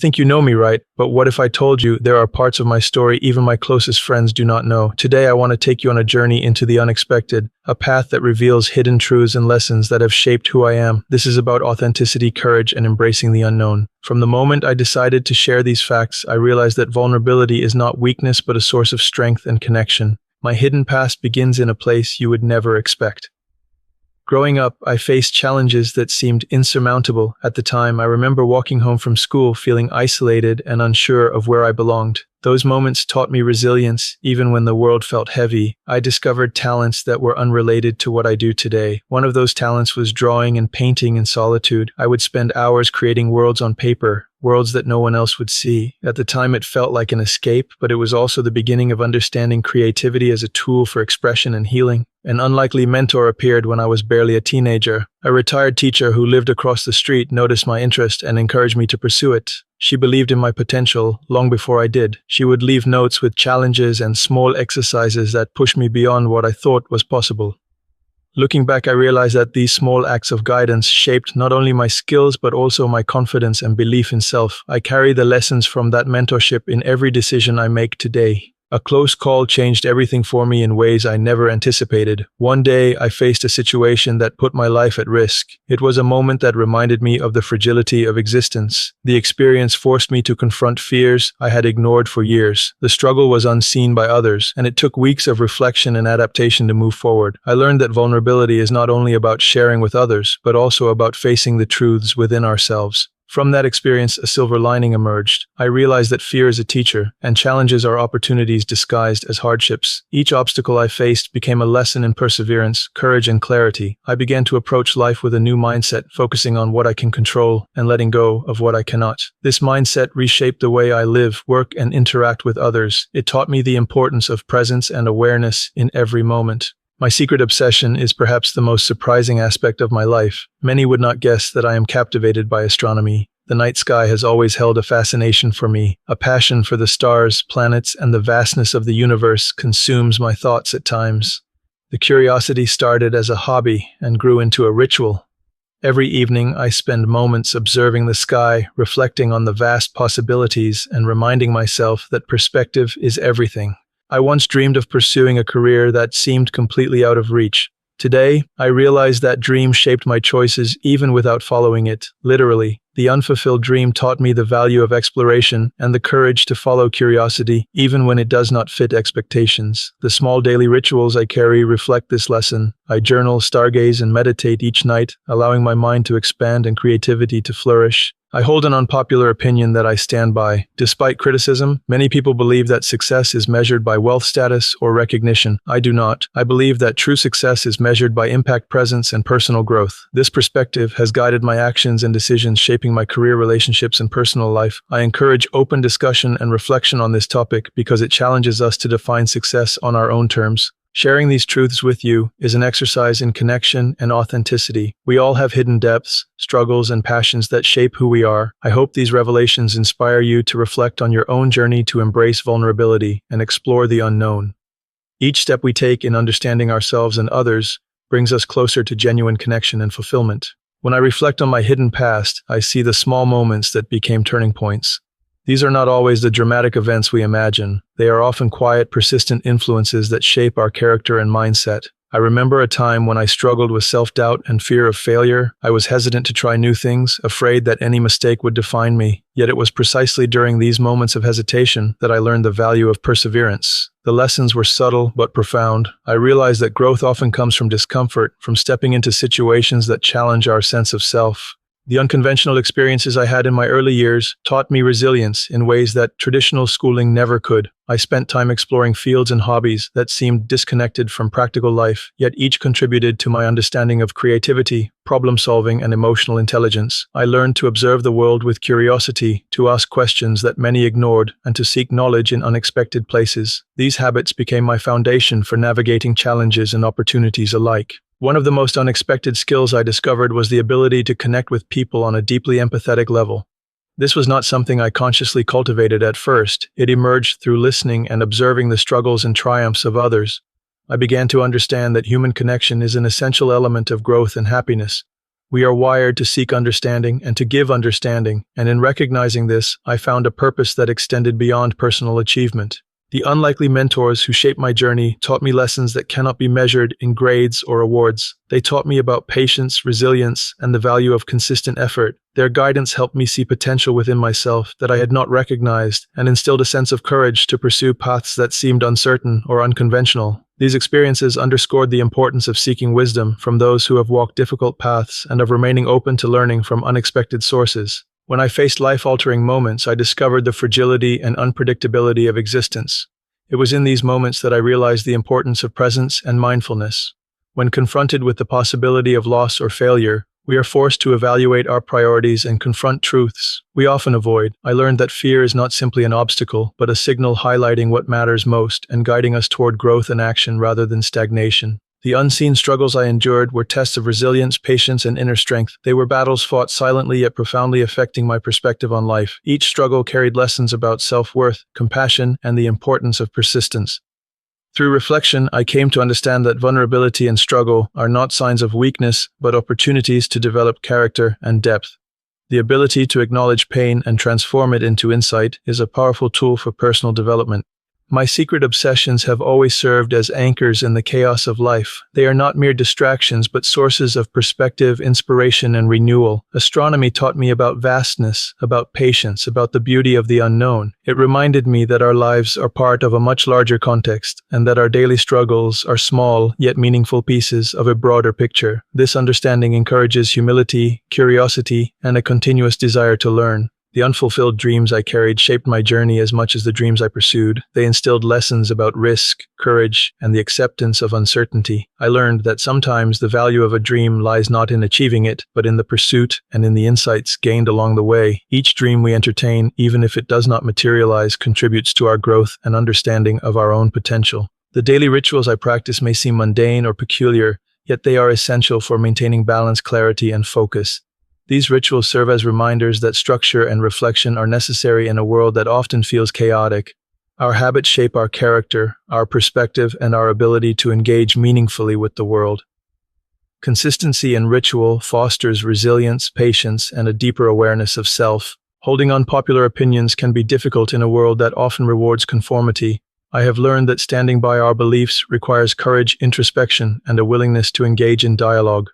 think you know me, right? But what if I told you there are parts of my story even my closest friends do not know? Today, I want to take you on a journey into the unexpected, a path that reveals hidden truths and lessons that have shaped who I am. This is about authenticity, courage, and embracing the unknown. From the moment I decided to share these facts, I realized that vulnerability is not weakness but a source of strength and connection. My hidden past begins in a place you would never expect. Growing up, I faced challenges that seemed insurmountable. At the time, I remember walking home from school feeling isolated and unsure of where I belonged. Those moments taught me resilience, even when the world felt heavy. I discovered talents that were unrelated to what I do today. One of those talents was drawing and painting in solitude. I would spend hours creating worlds on paper, worlds that no one else would see. At the time, it felt like an escape, but it was also the beginning of understanding creativity as a tool for expression and healing. An unlikely mentor appeared when I was barely a teenager. A retired teacher who lived across the street noticed my interest and encouraged me to pursue it. She believed in my potential long before I did. She would leave notes with challenges and small exercises that pushed me beyond what I thought was possible. Looking back, I realized that these small acts of guidance shaped not only my skills but also my confidence and belief in self. I carry the lessons from that mentorship in every decision I make today. A close call changed everything for me in ways I never anticipated. One day, I faced a situation that put my life at risk. It was a moment that reminded me of the fragility of existence. The experience forced me to confront fears I had ignored for years. The struggle was unseen by others, and it took weeks of reflection and adaptation to move forward. I learned that vulnerability is not only about sharing with others, but also about facing the truths within ourselves. From that experience, a silver lining emerged. I realized that fear is a teacher, and challenges are opportunities disguised as hardships. Each obstacle I faced became a lesson in perseverance, courage, and clarity. I began to approach life with a new mindset, focusing on what I can control and letting go of what I cannot. This mindset reshaped the way I live, work, and interact with others. It taught me the importance of presence and awareness in every moment. My secret obsession is perhaps the most surprising aspect of my life. Many would not guess that I am captivated by astronomy. The night sky has always held a fascination for me. A passion for the stars, planets, and the vastness of the universe consumes my thoughts at times. The curiosity started as a hobby and grew into a ritual. Every evening, I spend moments observing the sky, reflecting on the vast possibilities, and reminding myself that perspective is everything. I once dreamed of pursuing a career that seemed completely out of reach. Today, I realize that dream shaped my choices even without following it. Literally, the unfulfilled dream taught me the value of exploration and the courage to follow curiosity, even when it does not fit expectations. The small daily rituals I carry reflect this lesson. I journal, stargaze, and meditate each night, allowing my mind to expand and creativity to flourish. I hold an unpopular opinion that I stand by. Despite criticism, many people believe that success is measured by wealth status or recognition. I do not. I believe that true success is measured by impact, presence, and personal growth. This perspective has guided my actions and decisions, shaping my career, relationships, and personal life. I encourage open discussion and reflection on this topic because it challenges us to define success on our own terms. Sharing these truths with you is an exercise in connection and authenticity. We all have hidden depths, struggles, and passions that shape who we are. I hope these revelations inspire you to reflect on your own journey to embrace vulnerability and explore the unknown. Each step we take in understanding ourselves and others brings us closer to genuine connection and fulfillment. When I reflect on my hidden past, I see the small moments that became turning points. These are not always the dramatic events we imagine. They are often quiet, persistent influences that shape our character and mindset. I remember a time when I struggled with self-doubt and fear of failure. I was hesitant to try new things, afraid that any mistake would define me. Yet it was precisely during these moments of hesitation that I learned the value of perseverance. The lessons were subtle but profound. I realized that growth often comes from discomfort, from stepping into situations that challenge our sense of self. The unconventional experiences I had in my early years taught me resilience in ways that traditional schooling never could. I spent time exploring fields and hobbies that seemed disconnected from practical life, yet each contributed to my understanding of creativity, problem-solving, and emotional intelligence. I learned to observe the world with curiosity, to ask questions that many ignored, and to seek knowledge in unexpected places. These habits became my foundation for navigating challenges and opportunities alike. One of the most unexpected skills I discovered was the ability to connect with people on a deeply empathetic level. This was not something I consciously cultivated at first. It emerged through listening and observing the struggles and triumphs of others. I began to understand that human connection is an essential element of growth and happiness. We are wired to seek understanding and to give understanding, and in recognizing this, I found a purpose that extended beyond personal achievement. The unlikely mentors who shaped my journey taught me lessons that cannot be measured in grades or awards. They taught me about patience, resilience, and the value of consistent effort. Their guidance helped me see potential within myself that I had not recognized and instilled a sense of courage to pursue paths that seemed uncertain or unconventional. These experiences underscored the importance of seeking wisdom from those who have walked difficult paths and of remaining open to learning from unexpected sources. When I faced life-altering moments, I discovered the fragility and unpredictability of existence. It was in these moments that I realized the importance of presence and mindfulness. When confronted with the possibility of loss or failure, we are forced to evaluate our priorities and confront truths we often avoid. I learned that fear is not simply an obstacle, but a signal highlighting what matters most and guiding us toward growth and action rather than stagnation. The unseen struggles I endured were tests of resilience, patience, and inner strength. They were battles fought silently yet profoundly affecting my perspective on life. Each struggle carried lessons about self-worth, compassion, and the importance of persistence. Through reflection, I came to understand that vulnerability and struggle are not signs of weakness, but opportunities to develop character and depth. The ability to acknowledge pain and transform it into insight is a powerful tool for personal development. My secret obsessions have always served as anchors in the chaos of life. They are not mere distractions, but sources of perspective, inspiration, and renewal. Astronomy taught me about vastness, about patience, about the beauty of the unknown. It reminded me that our lives are part of a much larger context, and that our daily struggles are small, yet meaningful pieces of a broader picture. This understanding encourages humility, curiosity, and a continuous desire to learn. The unfulfilled dreams I carried shaped my journey as much as the dreams I pursued. They instilled lessons about risk, courage, and the acceptance of uncertainty. I learned that sometimes the value of a dream lies not in achieving it, but in the pursuit and in the insights gained along the way. Each dream we entertain, even if it does not materialize, contributes to our growth and understanding of our own potential. The daily rituals I practice may seem mundane or peculiar, yet they are essential for maintaining balance, clarity, and focus. These rituals serve as reminders that structure and reflection are necessary in a world that often feels chaotic. Our habits shape our character, our perspective, and our ability to engage meaningfully with the world. Consistency in ritual fosters resilience, patience, and a deeper awareness of self. Holding unpopular opinions can be difficult in a world that often rewards conformity. I have learned that standing by our beliefs requires courage, introspection, and a willingness to engage in dialogue.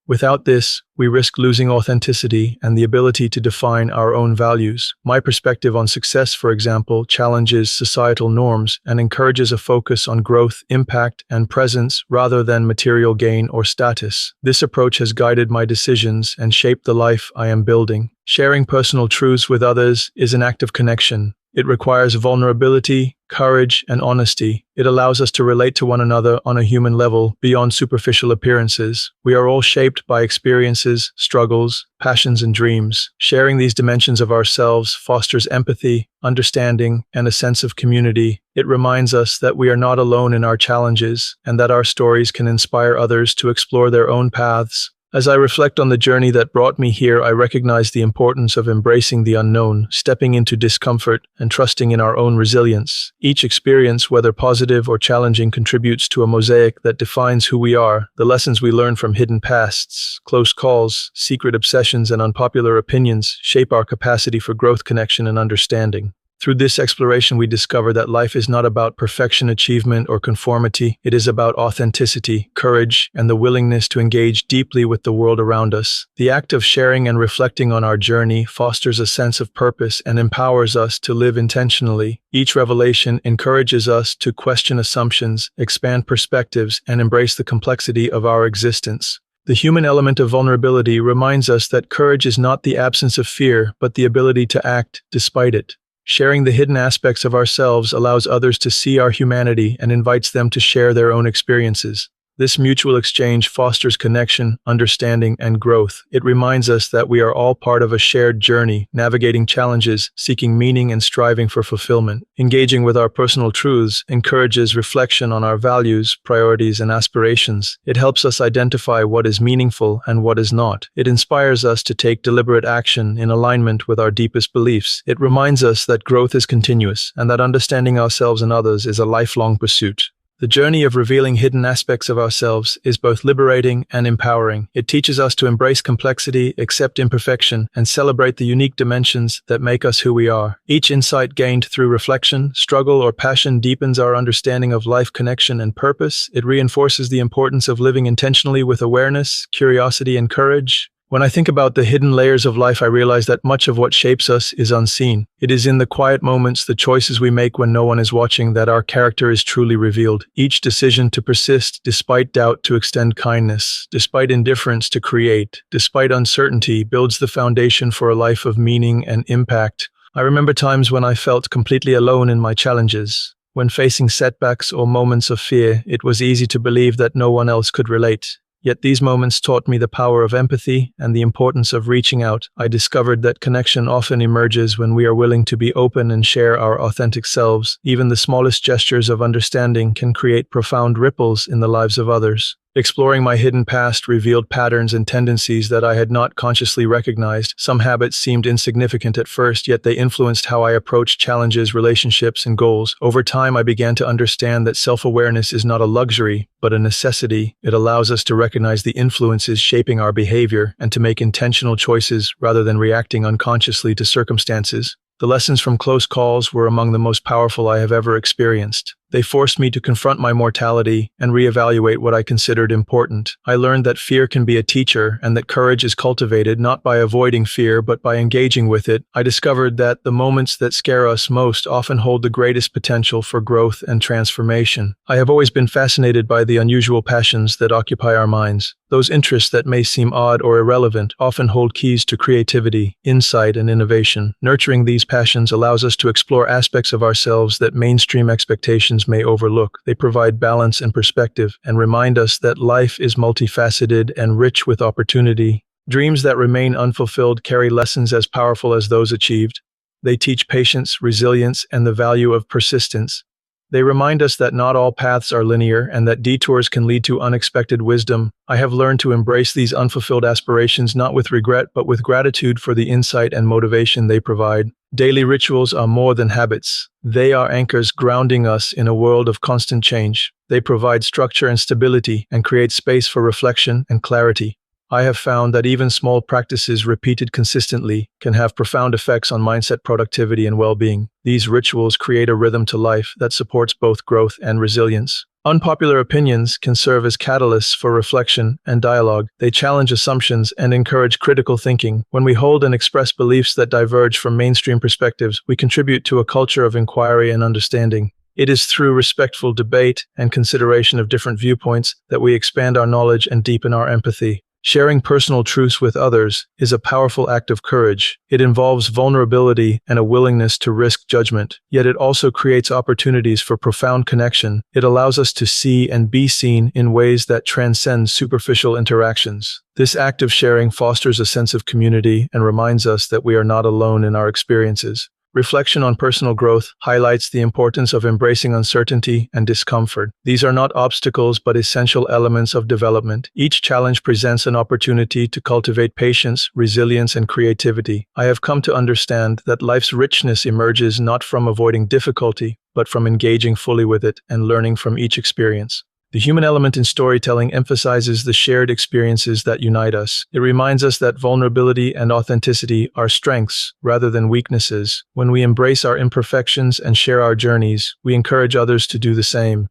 Without this, we risk losing authenticity and the ability to define our own values. My perspective on success, for example, challenges societal norms and encourages a focus on growth, impact, and presence rather than material gain or status. This approach has guided my decisions and shaped the life I am building. Sharing personal truths with others is an act of connection. It requires vulnerability, courage, and honesty. It allows us to relate to one another on a human level beyond superficial appearances. We are all shaped by experiences, struggles, passions, and dreams. Sharing these dimensions of ourselves fosters empathy, understanding, and a sense of community. It reminds us that we are not alone in our challenges and that our stories can inspire others to explore their own paths. As I reflect on the journey that brought me here, I recognize the importance of embracing the unknown, stepping into discomfort, and trusting in our own resilience. Each experience, whether positive or challenging, contributes to a mosaic that defines who we are. The lessons we learn from hidden pasts, close calls, secret obsessions, and unpopular opinions shape our capacity for growth, connection, and understanding. Through this exploration, we discover that life is not about perfection, achievement, or conformity. It is about authenticity, courage, and the willingness to engage deeply with the world around us. The act of sharing and reflecting on our journey fosters a sense of purpose and empowers us to live intentionally. Each revelation encourages us to question assumptions, expand perspectives, and embrace the complexity of our existence. The human element of vulnerability reminds us that courage is not the absence of fear, but the ability to act despite it. Sharing the hidden aspects of ourselves allows others to see our humanity and invites them to share their own experiences. This mutual exchange fosters connection, understanding, and growth. It reminds us that we are all part of a shared journey, navigating challenges, seeking meaning, and striving for fulfillment. Engaging with our personal truths encourages reflection on our values, priorities, and aspirations. It helps us identify what is meaningful and what is not. It inspires us to take deliberate action in alignment with our deepest beliefs. It reminds us that growth is continuous and that understanding ourselves and others is a lifelong pursuit. The journey of revealing hidden aspects of ourselves is both liberating and empowering. It teaches us to embrace complexity, accept imperfection, and celebrate the unique dimensions that make us who we are. Each insight gained through reflection, struggle, or passion deepens our understanding of life, connection, and purpose. It reinforces the importance of living intentionally with awareness, curiosity, and courage. When I think about the hidden layers of life, I realize that much of what shapes us is unseen. It is in the quiet moments, the choices we make when no one is watching, that our character is truly revealed. Each decision to persist, despite doubt, to extend kindness, despite indifference, to create, despite uncertainty, builds the foundation for a life of meaning and impact. I remember times when I felt completely alone in my challenges. When facing setbacks or moments of fear, it was easy to believe that no one else could relate. Yet these moments taught me the power of empathy and the importance of reaching out. I discovered that connection often emerges when we are willing to be open and share our authentic selves. Even the smallest gestures of understanding can create profound ripples in the lives of others. Exploring my hidden past revealed patterns and tendencies that I had not consciously recognized. Some habits seemed insignificant at first, yet they influenced how I approached challenges, relationships, and goals. Over time, I began to understand that self-awareness is not a luxury, but a necessity. It allows us to recognize the influences shaping our behavior and to make intentional choices rather than reacting unconsciously to circumstances. The lessons from close calls were among the most powerful I have ever experienced. They forced me to confront my mortality and reevaluate what I considered important. I learned that fear can be a teacher and that courage is cultivated not by avoiding fear but by engaging with it. I discovered that the moments that scare us most often hold the greatest potential for growth and transformation. I have always been fascinated by the unusual passions that occupy our minds. Those interests that may seem odd or irrelevant often hold keys to creativity, insight, and innovation. Nurturing these passions allows us to explore aspects of ourselves that mainstream expectations may overlook. They provide balance and perspective and remind us that life is multifaceted and rich with opportunity. Dreams that remain unfulfilled carry lessons as powerful as those achieved. They teach patience, resilience, and the value of persistence. They remind us that not all paths are linear and that detours can lead to unexpected wisdom. I have learned to embrace these unfulfilled aspirations not with regret but with gratitude for the insight and motivation they provide. Daily rituals are more than habits. They are anchors grounding us in a world of constant change. They provide structure and stability and create space for reflection and clarity. I have found that even small practices repeated consistently can have profound effects on mindset, productivity, and well-being. These rituals create a rhythm to life that supports both growth and resilience. Unpopular opinions can serve as catalysts for reflection and dialogue. They challenge assumptions and encourage critical thinking. When we hold and express beliefs that diverge from mainstream perspectives, we contribute to a culture of inquiry and understanding. It is through respectful debate and consideration of different viewpoints that we expand our knowledge and deepen our empathy. Sharing personal truths with others is a powerful act of courage. It involves vulnerability and a willingness to risk judgment, yet it also creates opportunities for profound connection. It allows us to see and be seen in ways that transcend superficial interactions. This act of sharing fosters a sense of community and reminds us that we are not alone in our experiences. Reflection on personal growth highlights the importance of embracing uncertainty and discomfort. These are not obstacles but essential elements of development. Each challenge presents an opportunity to cultivate patience, resilience, and creativity. I have come to understand that life's richness emerges not from avoiding difficulty, but from engaging fully with it and learning from each experience. The human element in storytelling emphasizes the shared experiences that unite us. It reminds us that vulnerability and authenticity are strengths rather than weaknesses. When we embrace our imperfections and share our journeys, we encourage others to do the same.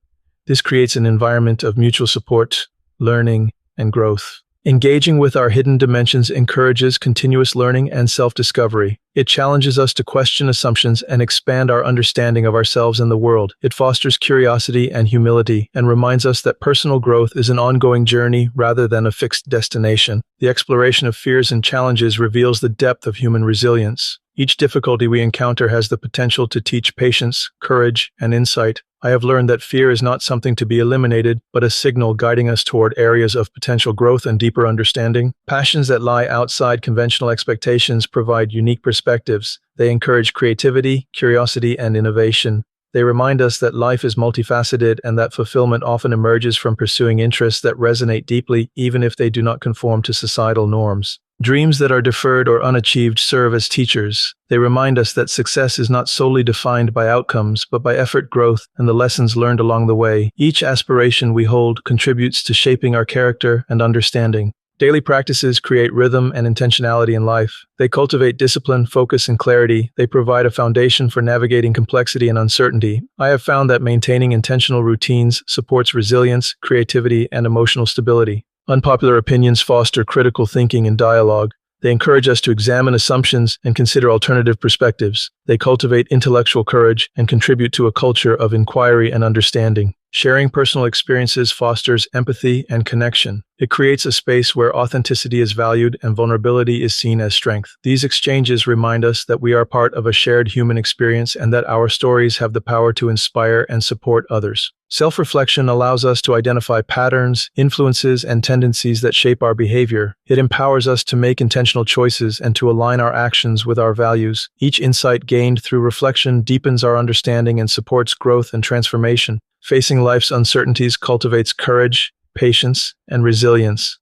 This creates an environment of mutual support, learning, and growth. Engaging with our hidden dimensions encourages continuous learning and self-discovery. It challenges us to question assumptions and expand our understanding of ourselves and the world. It fosters curiosity and humility and reminds us that personal growth is an ongoing journey rather than a fixed destination. The exploration of fears and challenges reveals the depth of human resilience. Each difficulty we encounter has the potential to teach patience, courage, and insight. I have learned that fear is not something to be eliminated, but a signal guiding us toward areas of potential growth and deeper understanding. Passions that lie outside conventional expectations provide unique perspectives. They encourage creativity, curiosity, and innovation. They remind us that life is multifaceted and that fulfillment often emerges from pursuing interests that resonate deeply, even if they do not conform to societal norms. Dreams that are deferred or unachieved serve as teachers. They remind us that success is not solely defined by outcomes, but by effort, growth, and the lessons learned along the way. Each aspiration we hold contributes to shaping our character and understanding. Daily practices create rhythm and intentionality in life. They cultivate discipline, focus, and clarity. They provide a foundation for navigating complexity and uncertainty. I have found that maintaining intentional routines supports resilience, creativity, and emotional stability. Unpopular opinions foster critical thinking and dialogue. They encourage us to examine assumptions and consider alternative perspectives. They cultivate intellectual courage and contribute to a culture of inquiry and understanding. Sharing personal experiences fosters empathy and connection. It creates a space where authenticity is valued and vulnerability is seen as strength. These exchanges remind us that we are part of a shared human experience and that our stories have the power to inspire and support others. Self-reflection allows us to identify patterns, influences, and tendencies that shape our behavior. It empowers us to make intentional choices and to align our actions with our values. Each insight gained through reflection deepens our understanding and supports growth and transformation. Facing life's uncertainties cultivates courage, patience, and resilience.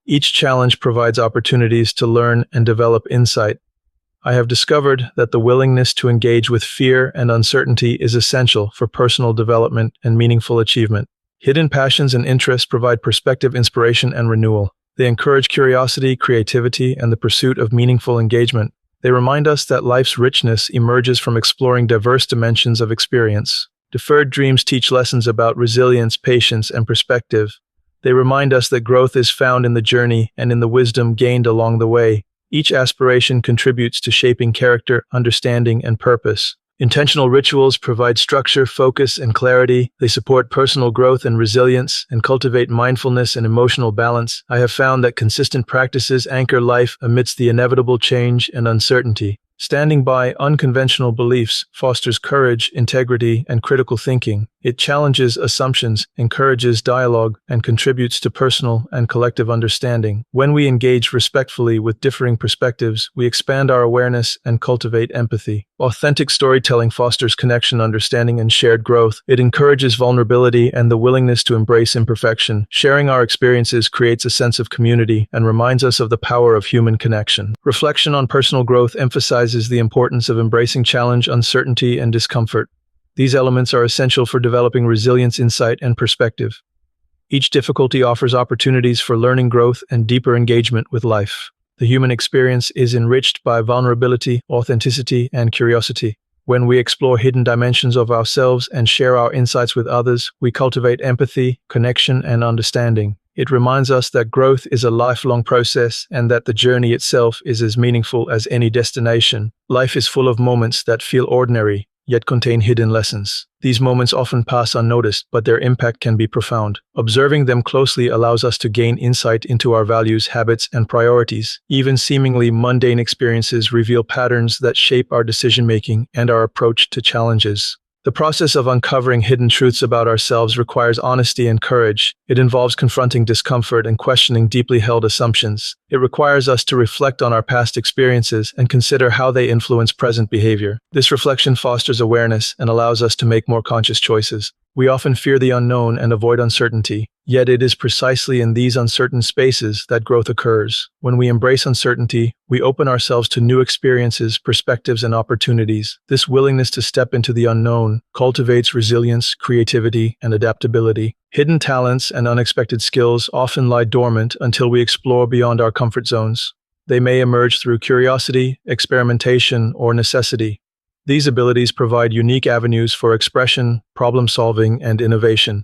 Each challenge provides opportunities to learn and develop insight. I have discovered that the willingness to engage with fear and uncertainty is essential for personal development and meaningful achievement. Hidden passions and interests provide perspective, inspiration, and renewal. They encourage curiosity, creativity, and the pursuit of meaningful engagement. They remind us that life's richness emerges from exploring diverse dimensions of experience. Deferred dreams teach lessons about resilience, patience, and perspective. They remind us that growth is found in the journey and in the wisdom gained along the way. Each aspiration contributes to shaping character, understanding, and purpose. Intentional rituals provide structure, focus, and clarity. They support personal growth and resilience and cultivate mindfulness and emotional balance. I have found that consistent practices anchor life amidst the inevitable change and uncertainty. Standing by unconventional beliefs fosters courage, integrity, and critical thinking. It challenges assumptions, encourages dialogue, and contributes to personal and collective understanding. When we engage respectfully with differing perspectives, we expand our awareness and cultivate empathy. Authentic storytelling fosters connection, understanding, and shared growth. It encourages vulnerability and the willingness to embrace imperfection. Sharing our experiences creates a sense of community and reminds us of the power of human connection. Reflection on personal growth emphasizes the importance of embracing challenge, uncertainty, and discomfort. These elements are essential for developing resilience, insight, and perspective. Each difficulty offers opportunities for learning, growth, and deeper engagement with life. The human experience is enriched by vulnerability, authenticity, and curiosity. When we explore hidden dimensions of ourselves and share our insights with others, we cultivate empathy, connection, and understanding. It reminds us that growth is a lifelong process and that the journey itself is as meaningful as any destination. Life is full of moments that feel ordinary, yet contain hidden lessons. These moments often pass unnoticed, but their impact can be profound. Observing them closely allows us to gain insight into our values, habits, and priorities. Even seemingly mundane experiences reveal patterns that shape our decision-making and our approach to challenges. The process of uncovering hidden truths about ourselves requires honesty and courage. It involves confronting discomfort and questioning deeply held assumptions. It requires us to reflect on our past experiences and consider how they influence present behavior. This reflection fosters awareness and allows us to make more conscious choices. We often fear the unknown and avoid uncertainty, yet it is precisely in these uncertain spaces that growth occurs. When we embrace uncertainty, we open ourselves to new experiences, perspectives, and opportunities. This willingness to step into the unknown cultivates resilience, creativity, and adaptability. Hidden talents and unexpected skills often lie dormant until we explore beyond our comfort zones. They may emerge through curiosity, experimentation, or necessity. These abilities provide unique avenues for expression, problem-solving, and innovation.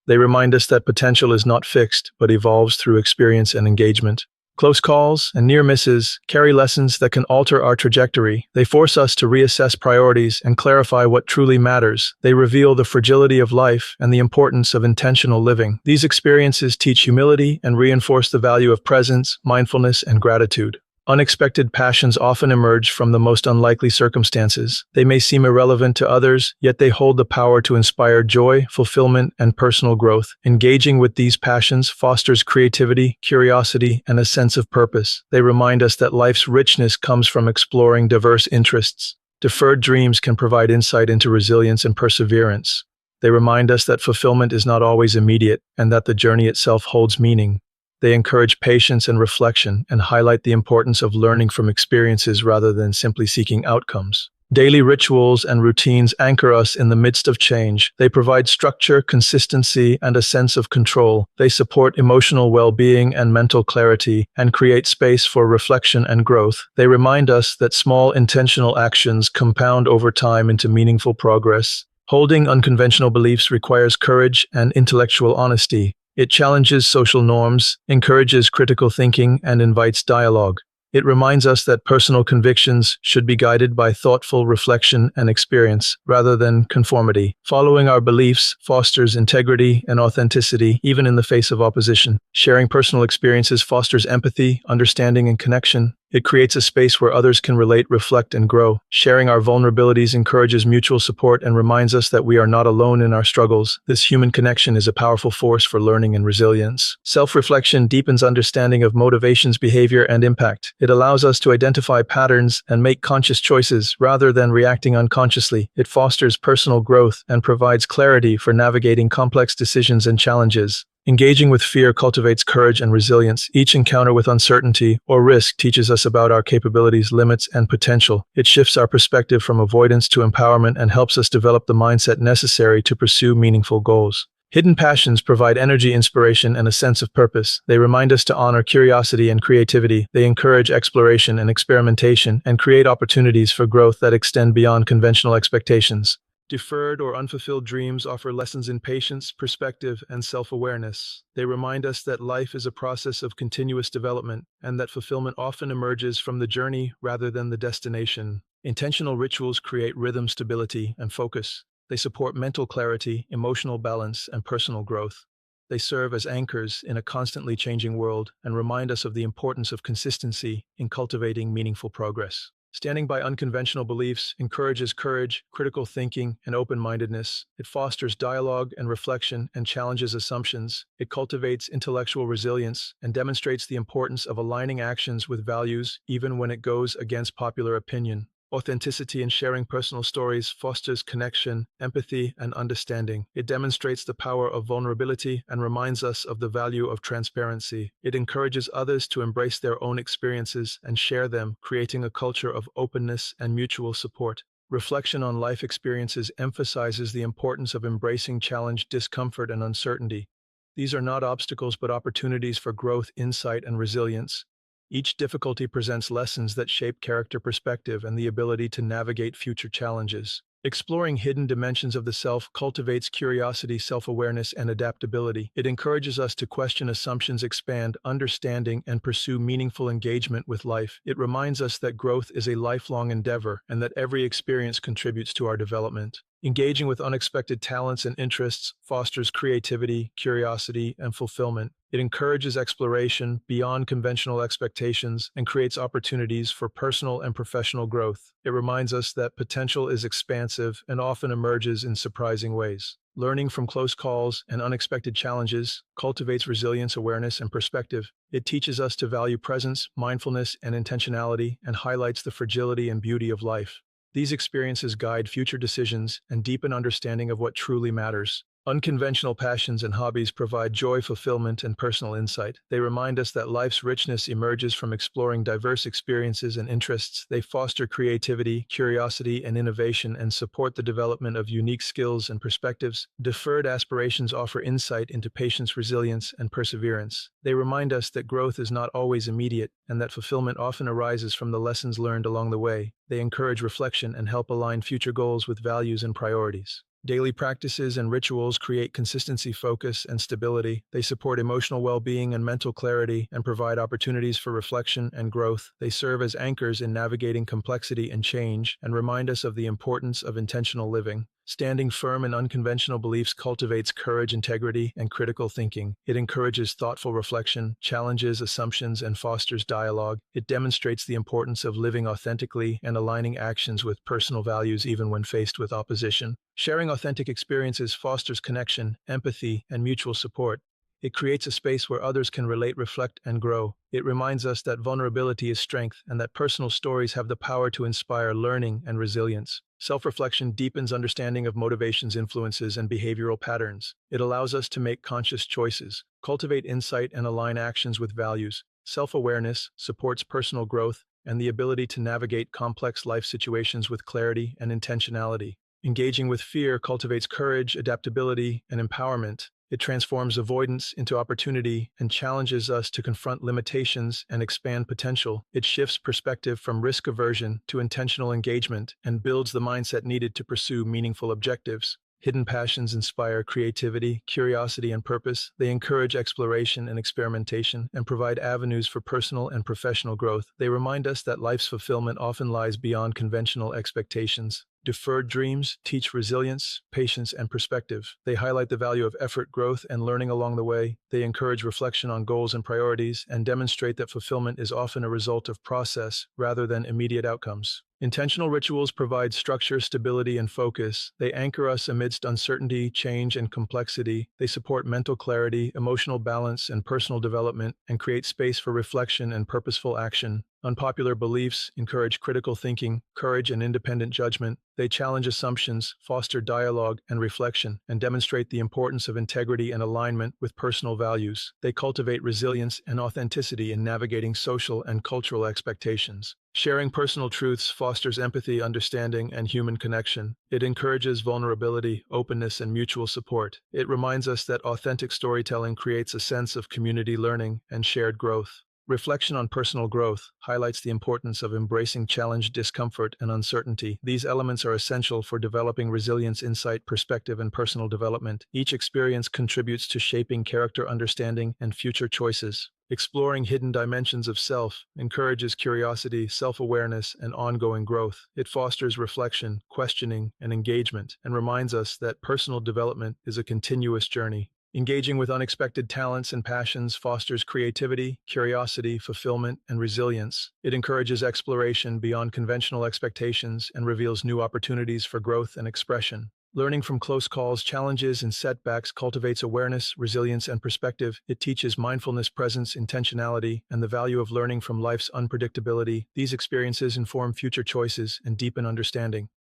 They remind us that potential is not fixed, but evolves through experience and engagement. Close calls and near misses carry lessons that can alter our trajectory. They force us to reassess priorities and clarify what truly matters. They reveal the fragility of life and the importance of intentional living. These experiences teach humility and reinforce the value of presence, mindfulness, and gratitude. Unexpected passions often emerge from the most unlikely circumstances. They may seem irrelevant to others, yet they hold the power to inspire joy, fulfillment, and personal growth. Engaging with these passions fosters creativity, curiosity, and a sense of purpose. They remind us that life's richness comes from exploring diverse interests. Deferred dreams can provide insight into resilience and perseverance. They remind us that fulfillment is not always immediate and that the journey itself holds meaning. They encourage patience and reflection and highlight the importance of learning from experiences rather than simply seeking outcomes. Daily rituals and routines anchor us in the midst of change. They provide structure, consistency, and a sense of control. They support emotional well-being and mental clarity and create space for reflection and growth. They remind us that small intentional actions compound over time into meaningful progress. Holding unconventional beliefs requires courage and intellectual honesty. It challenges social norms, encourages critical thinking, and invites dialogue. It reminds us that personal convictions should be guided by thoughtful reflection and experience, rather than conformity. Following our beliefs fosters integrity and authenticity, even in the face of opposition. Sharing personal experiences fosters empathy, understanding, and connection. It creates a space where others can relate, reflect, and grow. Sharing our vulnerabilities encourages mutual support and reminds us that we are not alone in our struggles. This human connection is a powerful force for learning and resilience. Self-reflection deepens understanding of motivations, behavior, and impact. It allows us to identify patterns and make conscious choices rather than reacting unconsciously. It fosters personal growth and provides clarity for navigating complex decisions and challenges. Engaging with fear cultivates courage and resilience. Each encounter with uncertainty or risk teaches us about our capabilities, limits, and potential. It shifts our perspective from avoidance to empowerment and helps us develop the mindset necessary to pursue meaningful goals. Hidden passions provide energy, inspiration, and a sense of purpose. They remind us to honor curiosity and creativity. They encourage exploration and experimentation and create opportunities for growth that extend beyond conventional expectations. Deferred or unfulfilled dreams offer lessons in patience, perspective, and self-awareness. They remind us that life is a process of continuous development and that fulfillment often emerges from the journey rather than the destination. Intentional rituals create rhythm, stability, and focus. They support mental clarity, emotional balance, and personal growth. They serve as anchors in a constantly changing world and remind us of the importance of consistency in cultivating meaningful progress. Standing by unconventional beliefs encourages courage, critical thinking, and open-mindedness. It fosters dialogue and reflection and challenges assumptions. It cultivates intellectual resilience and demonstrates the importance of aligning actions with values even when it goes against popular opinion. Authenticity in sharing personal stories fosters connection, empathy, and understanding. It demonstrates the power of vulnerability and reminds us of the value of transparency. It encourages others to embrace their own experiences and share them, creating a culture of openness and mutual support. Reflection on life experiences emphasizes the importance of embracing challenge, discomfort, and uncertainty. These are not obstacles but opportunities for growth, insight, and resilience. Each difficulty presents lessons that shape character, perspective, and the ability to navigate future challenges. Exploring hidden dimensions of the self cultivates curiosity, self-awareness, and adaptability. It encourages us to question assumptions, expand understanding, and pursue meaningful engagement with life. It reminds us that growth is a lifelong endeavor and that every experience contributes to our development. Engaging with unexpected talents and interests fosters creativity, curiosity, and fulfillment. It encourages exploration beyond conventional expectations and creates opportunities for personal and professional growth. It reminds us that potential is expansive and often emerges in surprising ways. Learning from close calls and unexpected challenges cultivates resilience, awareness, and perspective. It teaches us to value presence, mindfulness, and intentionality, and highlights the fragility and beauty of life. These experiences guide future decisions and deepen understanding of what truly matters. Unconventional passions and hobbies provide joy, fulfillment, and personal insight. They remind us that life's richness emerges from exploring diverse experiences and interests. They foster creativity, curiosity, and innovation and support the development of unique skills and perspectives. Deferred aspirations offer insight into patience, resilience, and perseverance. They remind us that growth is not always immediate and that fulfillment often arises from the lessons learned along the way. They encourage reflection and help align future goals with values and priorities. Daily practices and rituals create consistency, focus, and stability. They support emotional well-being and mental clarity and provide opportunities for reflection and growth. They serve as anchors in navigating complexity and change and remind us of the importance of intentional living. Standing firm in unconventional beliefs cultivates courage, integrity, and critical thinking. It encourages thoughtful reflection, challenges assumptions, and fosters dialogue. It demonstrates the importance of living authentically and aligning actions with personal values even when faced with opposition. Sharing authentic experiences fosters connection, empathy, and mutual support. It creates a space where others can relate, reflect, and grow. It reminds us that vulnerability is strength and that personal stories have the power to inspire learning and resilience. Self-reflection deepens understanding of motivations, influences, and behavioral patterns. It allows us to make conscious choices, cultivate insight, and align actions with values. Self-awareness supports personal growth and the ability to navigate complex life situations with clarity and intentionality. Engaging with fear cultivates courage, adaptability, and empowerment. It transforms avoidance into opportunity and challenges us to confront limitations and expand potential. It shifts perspective from risk aversion to intentional engagement and builds the mindset needed to pursue meaningful objectives. Hidden passions inspire creativity, curiosity, and purpose. They encourage exploration and experimentation and provide avenues for personal and professional growth. They remind us that life's fulfillment often lies beyond conventional expectations. Deferred dreams teach resilience, patience, and perspective. They highlight the value of effort, growth, and learning along the way. They encourage reflection on goals and priorities and demonstrate that fulfillment is often a result of process rather than immediate outcomes. Intentional rituals provide structure, stability, and focus. They anchor us amidst uncertainty, change, and complexity. They support mental clarity, emotional balance, and personal development, and create space for reflection and purposeful action. Unpopular beliefs encourage critical thinking, courage, and independent judgment. They challenge assumptions, foster dialogue and reflection, and demonstrate the importance of integrity and alignment with personal values. They cultivate resilience and authenticity in navigating social and cultural expectations. Sharing personal truths fosters empathy, understanding, and human connection. It encourages vulnerability, openness, and mutual support. It reminds us that authentic storytelling creates a sense of community learning and shared growth. Reflection on personal growth highlights the importance of embracing challenge, discomfort, and uncertainty. These elements are essential for developing resilience, insight, perspective, and personal development. Each experience contributes to shaping character, understanding, and future choices. Exploring hidden dimensions of self encourages curiosity, self-awareness, and ongoing growth. It fosters reflection, questioning, and engagement, and reminds us that personal development is a continuous journey. Engaging with unexpected talents and passions fosters creativity, curiosity, fulfillment, and resilience. It encourages exploration beyond conventional expectations and reveals new opportunities for growth and expression. Learning from close calls, challenges, and setbacks cultivates awareness, resilience, and perspective. It teaches mindfulness, presence, intentionality, and the value of learning from life's unpredictability. These experiences inform future choices and deepen understanding.